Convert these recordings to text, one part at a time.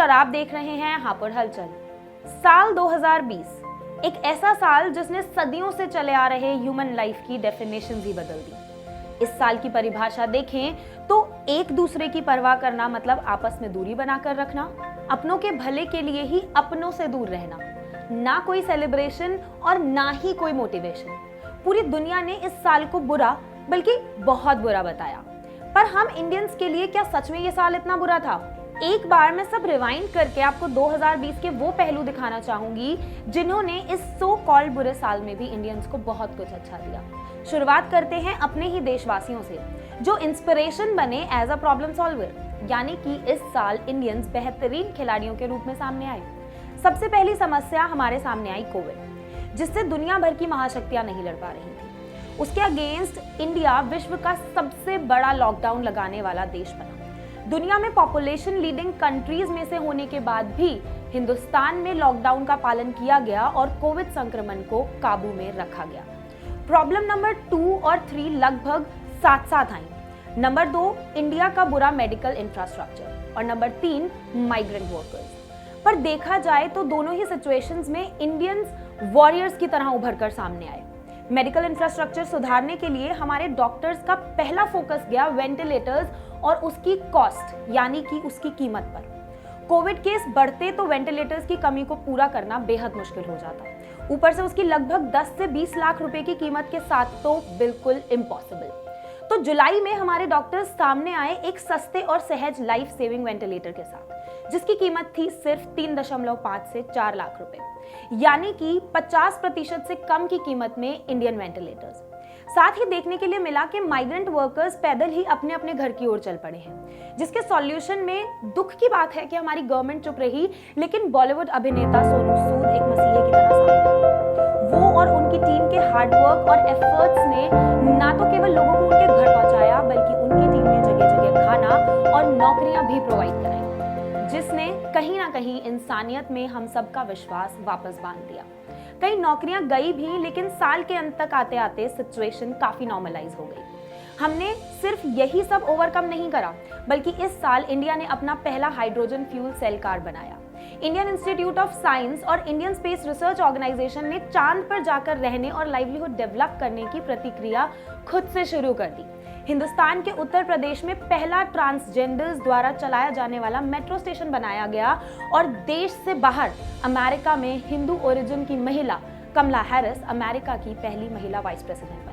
मिश्र और आप देख रहे हैं हापुड़ हलचल। साल 2020 एक ऐसा साल जिसने सदियों से चले आ रहे ह्यूमन लाइफ की डेफिनेशन ही बदल दी। इस साल की परिभाषा देखें तो एक दूसरे की परवाह करना मतलब आपस में दूरी बनाकर रखना, अपनों के भले के लिए ही अपनों से दूर रहना, ना कोई सेलिब्रेशन और ना ही कोई मोटिवेशन। पूरी दुनिया ने इस साल को बुरा बल्कि बहुत बुरा बताया, पर हम इंडियंस के लिए क्या सच में ये साल इतना बुरा था? एक बार मैं सब रिवाइंड करके आपको 2020 के वो पहलू दिखाना चाहूंगी जिन्होंने इस सो कॉल्ड बुरे साल में भी इंडियंस को बहुत कुछ अच्छा दिया। शुरुआत करते हैं अपने ही देशवासियों से जो इंस्पिरेशन बने एज अ प्रॉब्लम सॉल्वर, यानी कि इस साल इंडियंस बेहतरीन खिलाड़ियों के रूप में सामने आए। सबसे पहली समस्या हमारे सामने आई कोविड, जिससे दुनिया भर की महाशक्तियां नहीं लड़ पा रही थी। उसके अगेंस्ट इंडिया विश्व का सबसे बड़ा लॉकडाउन लगाने वाला देश बना। दुनिया में पॉपुलेशन लीडिंग कंट्रीज में से होने के बाद भी हिंदुस्तान में लॉकडाउन का पालन किया गया और कोविड संक्रमण को काबू में रखा गया। प्रॉब्लम नंबर 2 और 3 लगभग साथ साथ आई। नंबर 2 इंडिया का बुरा मेडिकल इंफ्रास्ट्रक्चर और नंबर 3 माइग्रेंट वर्कर्स। पर देखा जाए तो दोनों ही सिचुएशंस में इंडियंस वॉरियर्स की तरह उभर कर सामने आए। मेडिकल इंफ्रास्ट्रक्चर सुधारने के लिए हमारे डॉक्टर्स का पहला फोकस गया वेंटिलेटर्स और उसकी कॉस्ट यानी कि उसकी कीमत पर। कोविड केस बढ़ते तो वेंटिलेटर्स की कमी को पूरा करना बेहद मुश्किल हो जाता, ऊपर से उसकी लगभग 10 से 20 लाख रुपए की कीमत के साथ तो बिल्कुल इम्पॉसिबल। तो जुलाई में हमारे डॉक्टर्स सामने आए एक सस्ते और सहज लाइफ सेविंग वेंटिलेटर के साथ, जिसकी कीमत थी सिर्फ 3.5 से 4 लाख रुपए, यानी कि 50% से कम की कीमत में इंडियन वेंटिलेटर्स। साथ ही देखने के लिए मिला कि माइग्रेंट वर्कर्स पैदल ही अपने अपने घर की ओर चल पड़े हैं, जिसके सॉल्यूशन में दुख की बात है कि हमारी गवर्नमेंट चुप रही, लेकिन बॉलीवुड अभिनेता सोनू सूद एक मसीहे की तरह सामने आए। वो और उनकी टीम के हार्डवर्क और एफर्ट्स ने ना तो केवल लोगों को उनके घर पहुंचाया, बल्कि उनकी टीम ने जगह जगह खाना और नौकरियां भी प्रोवाइड कराई, जिसने कहीं ना कहीं इंसानियत में हम सबका विश्वास वापस बांध दिया। कई नौकरियां गई भी, लेकिन साल के अंत तक आते आते सिचुएशन काफी नॉर्मलाइज हो गई। हमने सिर्फ यही सब ओवरकम नहीं करा, बल्कि इस साल इंडिया ने अपना पहला हाइड्रोजन फ्यूल सेल कार बनाया। इंडियन इंस्टीट्यूट ऑफ साइंस और इंडियन स्पेस रिसर्च ऑर्गेनाइजेशन ने चांद पर जाकर रहने और लाइवलीहुड डेवलप करने की प्रक्रिया खुद से शुरू कर दी। हिंदुस्तान के उत्तर प्रदेश में पहला ट्रांसजेंडर्स द्वारा चलाया जाने वाला मेट्रो स्टेशन बनाया गया और देश से बाहर अमेरिका में हिंदू ओरिजिन की महिला कमला हैरिस अमेरिका की पहली महिला वाइस प्रेसिडेंट बनी।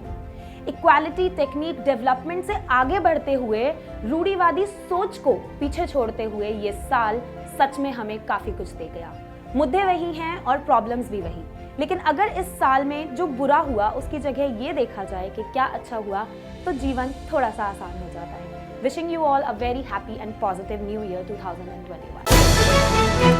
इक्वालिटी टेक्निक डेवलपमेंट से आगे बढ़ते हुए रूढ़िवादी सोच को पीछे छोड़ते हुए ये साल सच में हमें काफी कुछ दे गया। मुद्दे वही हैं और प्रॉब्लम्स भी वही, लेकिन अगर इस साल में जो बुरा हुआ उसकी जगह ये देखा जाए कि क्या अच्छा हुआ, तो जीवन थोड़ा सा आसान हो जाता है। Wishing you all a very happy and positive new year 2021।